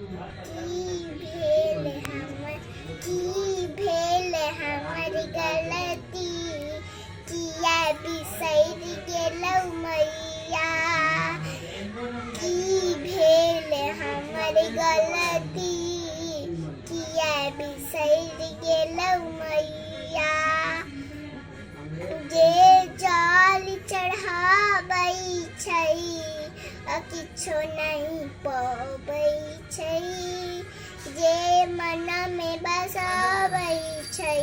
की भेल हमर गलती, किया बिसैर गेलौ मैया। की भेल हमर गलती, किया बिसैर गेलौ मैया। जे जल चढ़ाबै छै, किछो नहीं पबै छै। जे मन में बसाबै छै,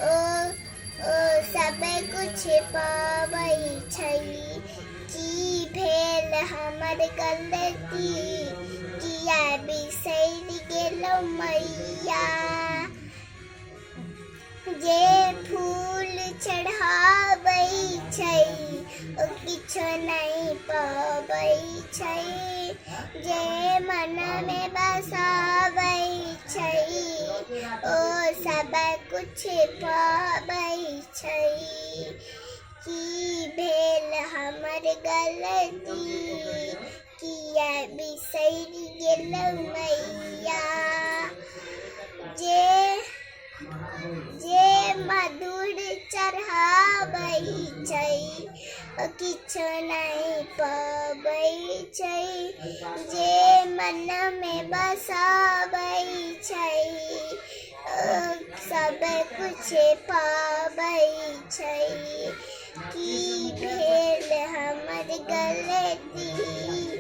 ओ सब कुछ पाबै छै। की भेल हमर गलती, किया बिसैर गेलौ मैया। जे फूल चढ़ाबै छै, किछो नहीं पाबै छै। जे मन में बसाबै छै, ओ सब कुछ पाबै छै। की भेल हमर गलती, किया बिसैर गेलौ मैया। जे मधुर चढ़ाबै छै, किछो नहीं पाबै छै। जे मन में बसाबै छै, सब कुछ पाबै छै। की भेल हमर गलती।